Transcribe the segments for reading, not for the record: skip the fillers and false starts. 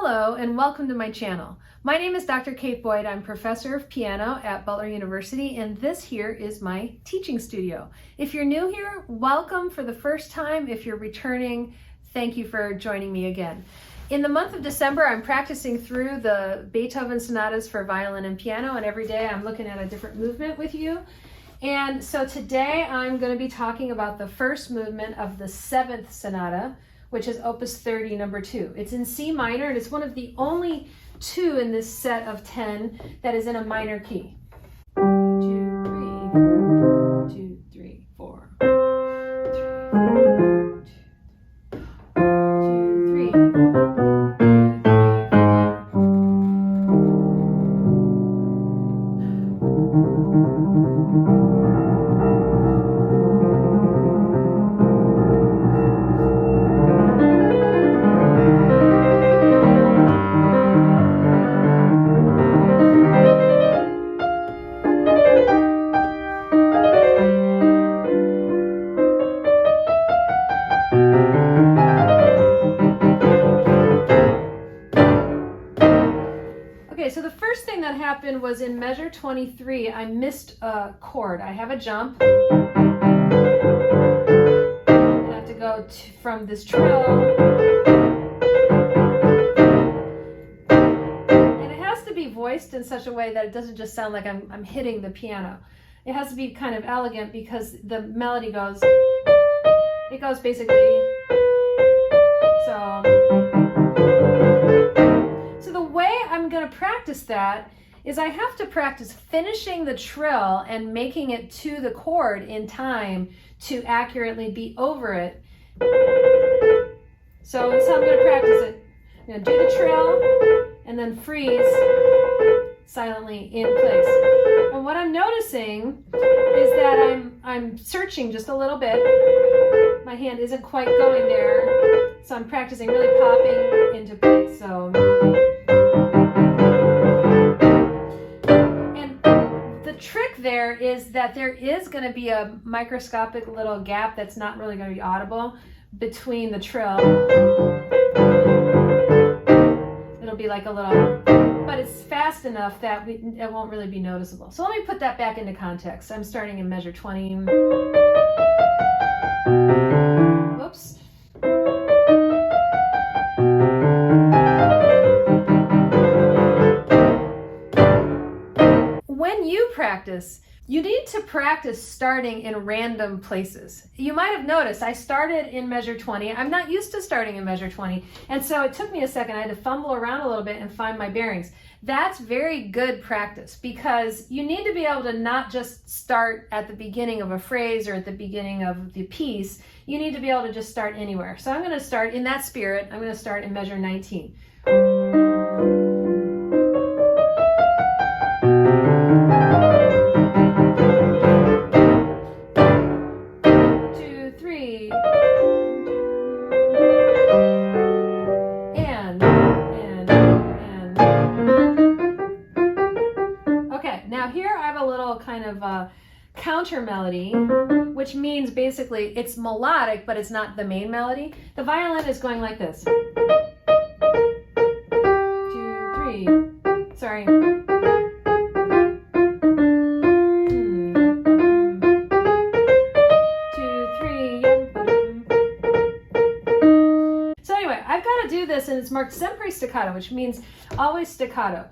Hello and welcome to my channel. My name is Dr. Kate Boyd. I'm professor of piano at Butler University, and this here is my teaching studio. If you're new here, welcome for the first time. If you're returning, thank you for joining me again. In the month of December, I'm practicing through the Beethoven sonatas for violin and piano, and every day I'm looking at a different movement with you. And so today I'm going to be talking about the first movement of the 7th sonata, which is Opus 30, number 2. It's in C minor, and it's one of the only 2 in this set of 10 that is in a minor key. 2, 3, 2, 3, 4. 2, 3, 4. So the first thing that happened was in measure 23, I missed a chord. I have a jump. I have to go from this trill. And it has to be voiced in such a way that it doesn't just sound like I'm hitting the piano. It has to be kind of elegant because the melody goes, it goes basically, so the way I'm going to practice that is I have to practice finishing the trill and making it to the chord in time to accurately be over it. So that's how I'm going to practice it. I'm going to do the trill and then freeze silently in place. And what I'm noticing is that I'm searching just a little bit. My hand isn't quite going there, so I'm practicing really popping into place. So. Trick there is that there is going to be a microscopic little gap that's not really going to be audible between the trill. It'll be like a little, but it's fast enough that it won't really be noticeable. So let me put that back into context. I'm starting in measure 20. Whoops. When you practice, you need to practice starting in random places. You might have noticed I started in measure 20. I'm not used to starting in measure 20, and so it took me a second. I had to fumble around a little bit and find my bearings. That's very good practice because you need to be able to not just start at the beginning of a phrase or at the beginning of the piece. You need to be able to just start anywhere. So I'm going to start in that spirit. I'm going to start in measure 19. Counter melody, which means basically it's melodic, but it's not the main melody. The violin is going like this. 2, 3. Sorry. 2, 3. So anyway, I've got to do this, and it's marked sempre staccato, which means always staccato.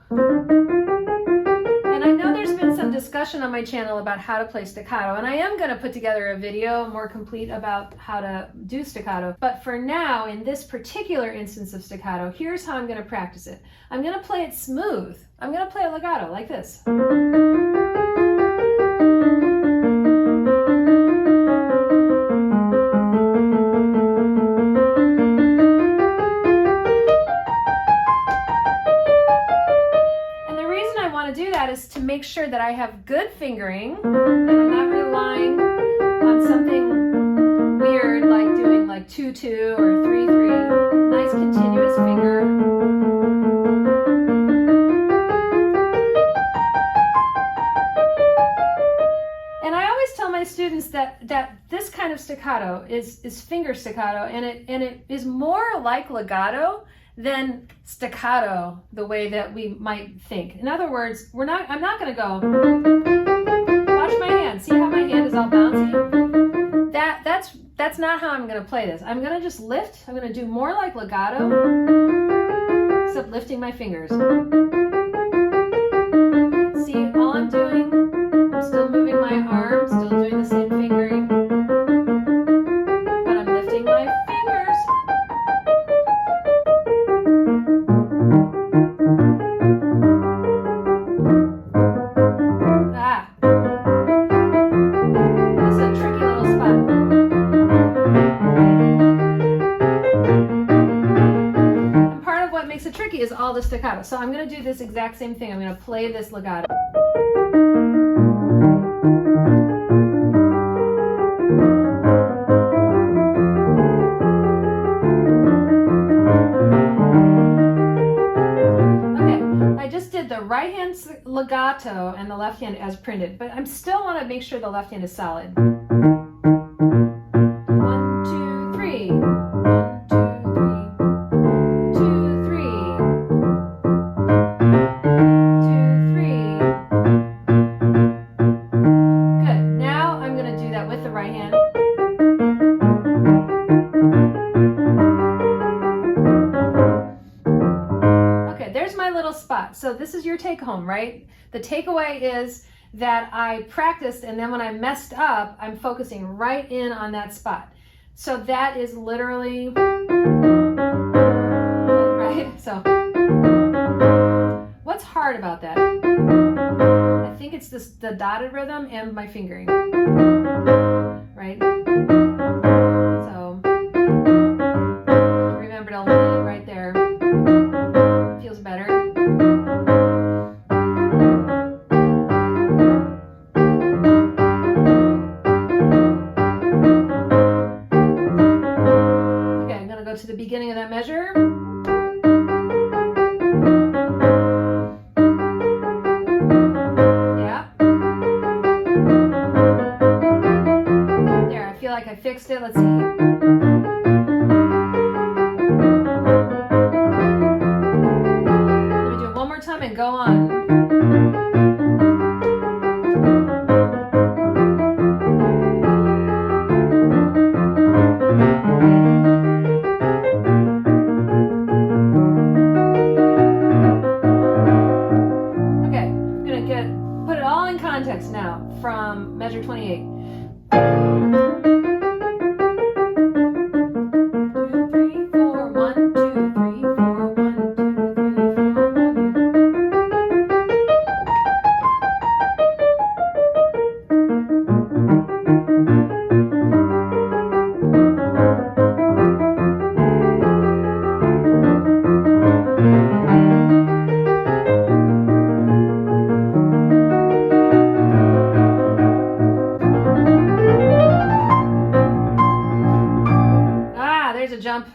And I know there's been some discussion on my channel about how to play staccato, and I am going to put together a video more complete about how to do staccato. But for now, in this particular instance of staccato, here's how I'm going to practice it. I'm going to play it smooth. I'm going to play it legato like this. Is to make sure that I have good fingering and I'm not relying on something weird like doing like 2-2 or 3-3. Nice continuous finger. And I always tell my students that this kind of staccato is finger staccato, and it is more like legato than staccato the way that we might think. In other words, I'm not going to go, watch my hand, see how my hand is all bouncy? That's not how I'm going to play this. I'm going to just lift. I'm going to do more like legato, except lifting my fingers. See, all I'm doing, I'm still moving my arm, still doing the same fingering, but I'm lifting my fingers. This is a tricky little spot. And part of what makes it tricky is all the staccato. So I'm going to do this exact same thing. I'm going to play this legato. The right hand's legato and the left hand as printed, but I still want to make sure the left hand is solid. 1, 2, 3. 1, 2, 3. 2, 3. 2, 3. Good. Now I'm going to do that with the right hand. There's my little spot. So this is your take home, right? The takeaway is that I practiced, and then when I messed up, I'm focusing right in on that spot. So that is literally, right? So what's hard about that? I think it's the dotted rhythm and my fingering, right? So remember to lean right there. Feels better. Okay, I'm going to go to the beginning of that measure. Yeah. There, I feel like I fixed it. Let's see. Time and go on. Okay, I'm gonna put it all in context now from measure 28. 2, 3, 4, 1, 2, 3, 4, 1, 2, 3, 4. There's a jump.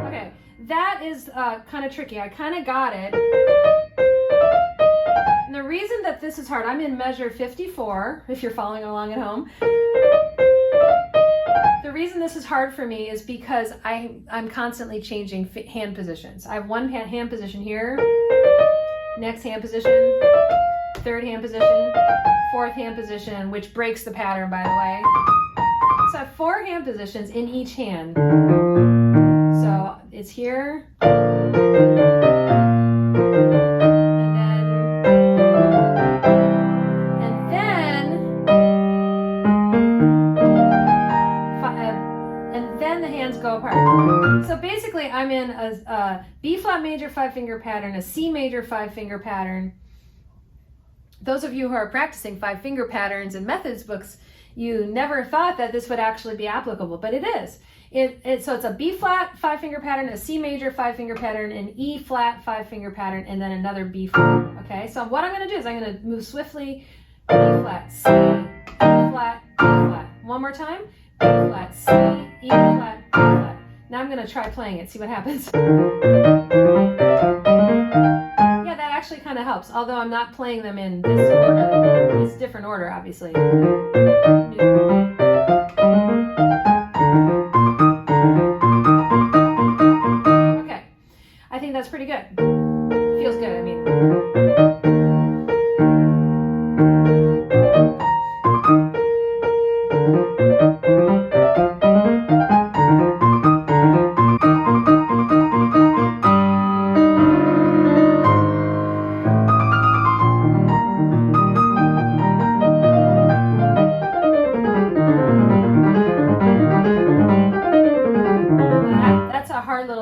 Okay, that is kind of tricky. I kind of got it. And the reason that this is hard, I'm in measure 54, if you're following along at home. The reason this is hard for me is because I'm constantly changing hand positions. I have one hand position here, next hand position, third hand position, fourth hand position, which breaks the pattern, by the way. So I have 4 hand positions in each hand. So it's here, and then the hands go apart. So basically I'm in a B flat major 5-finger pattern, a C major 5-finger pattern. Those of you who are practicing 5-finger patterns and methods books, you never thought that this would actually be applicable, but it is. So it's a B flat 5-finger pattern, a C major 5-finger pattern, an E flat 5-finger pattern, and then another B flat. Okay, so what I'm going to do is I'm going to move swiftly. B flat, C, B flat, B flat. One more time. flat, C, E flat, B flat. Now I'm going to try playing it, see what happens. Yeah, that actually kind of helps, although I'm not playing them in this order. It's different order, obviously. Okay, I think that's pretty good. Feels good, I mean.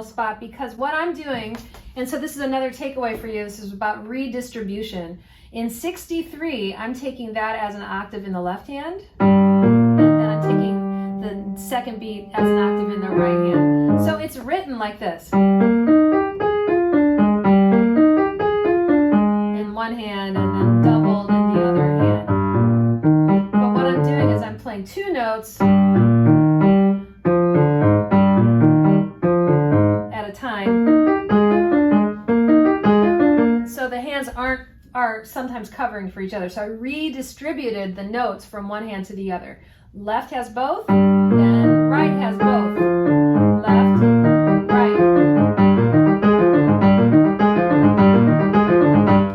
Spot, because what I'm doing, and so this is another takeaway for you, this is about redistribution. In 63, I'm taking that as an octave in the left hand, and then I'm taking the second beat as an octave in the right hand. So it's written like this. In one hand and then doubled in the other hand. But what I'm doing is I'm playing two notes time, so the hands are sometimes covering for each other. So I redistributed the notes from one hand to the other. Left has both, and right has both. Left, right.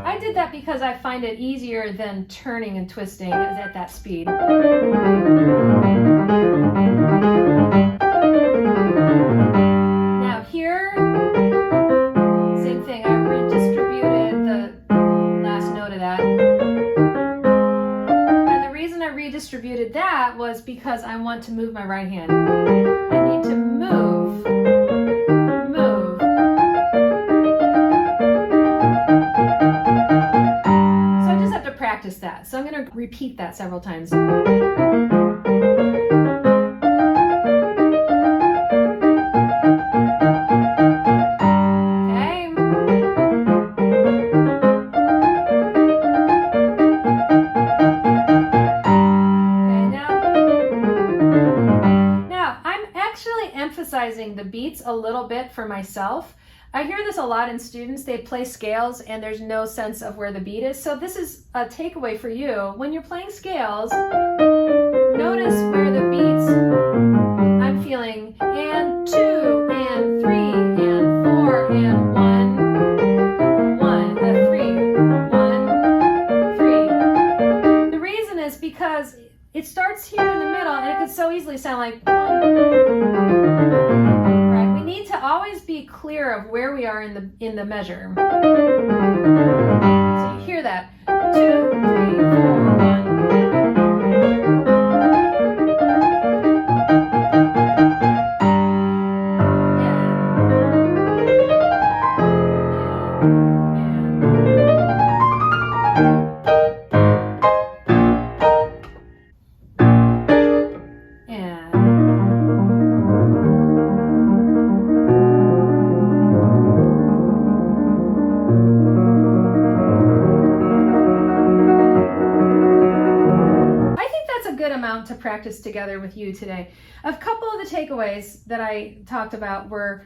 I did that because I find it easier than turning and twisting at that speed. Redistributed that was because I want to move my right hand. I need to move. So I just have to practice that. So I'm going to repeat that several times. The beats a little bit for myself. I hear this a lot in students. They play scales and there's no sense of where the beat is. So this is a takeaway for you. When you're playing scales, notice where the beats I'm feeling, and 2 and 3 and 4 and 1, 1, 3, 1, 3. The reason is because it starts here in the middle and it could so easily sound like 1. Right? We need to always be clear of where we are in the measure. So you hear that. 2, 3, 4, 1. To practice together with you today. A couple of the takeaways that I talked about were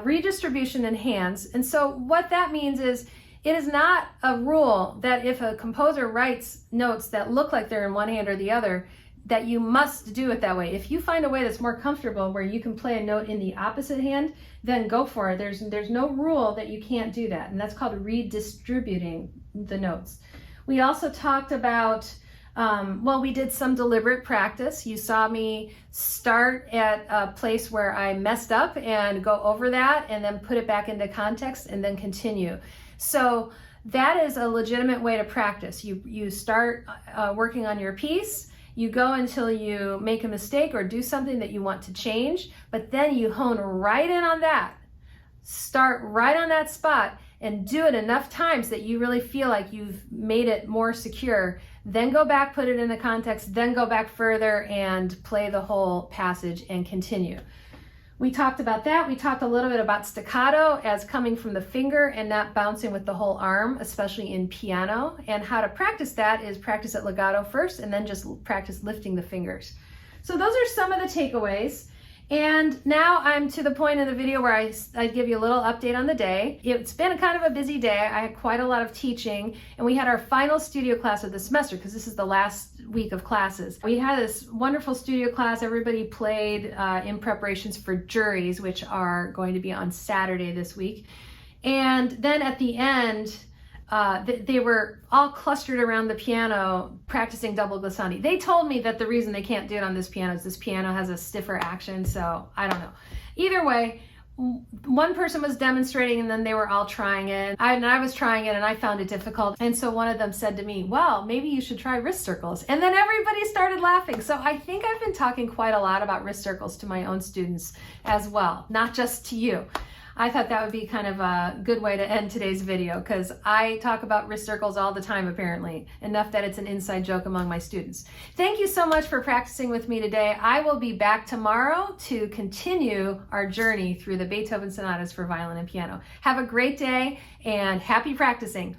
redistribution in hands. And so what that means is it is not a rule that if a composer writes notes that look like they're in one hand or the other, that you must do it that way. If you find a way that's more comfortable where you can play a note in the opposite hand, then go for it. There's no rule that you can't do that. And that's called redistributing the notes. We also talked about we did some deliberate practice. You saw me start at a place where I messed up and go over that and then put it back into context and then continue. So that is a legitimate way to practice. You start working on your piece, you go until you make a mistake or do something that you want to change, but then you hone right in on that. Start right on that spot and do it enough times that you really feel like you've made it more secure. Then go back, put it into context, then go back further and play the whole passage and continue. We talked about that. We talked a little bit about staccato as coming from the finger and not bouncing with the whole arm, especially in piano. And how to practice that is practice at legato first and then just practice lifting the fingers. So those are some of the takeaways. And now I'm to the point in the video where I give you a little update on the day. It's been kind of a busy day. I had quite a lot of teaching, and we had our final studio class of the semester because this is the last week of classes. We had this wonderful studio class. Everybody played in preparations for juries, which are going to be on Saturday this week. And then at the end, they were all clustered around the piano practicing double glissandi. They told me that the reason they can't do it on this piano is this piano has a stiffer action, so I don't know. Either way, one person was demonstrating and then they were all trying it. I was trying it and I found it difficult. And so one of them said to me, well, maybe you should try wrist circles. And then everybody started laughing. So I think I've been talking quite a lot about wrist circles to my own students as well, not just to you. I thought that would be kind of a good way to end today's video because I talk about wrist circles all the time apparently, enough that it's an inside joke among my students. Thank you so much for practicing with me today. I will be back tomorrow to continue our journey through the Beethoven Sonatas for violin and piano. Have a great day and happy practicing.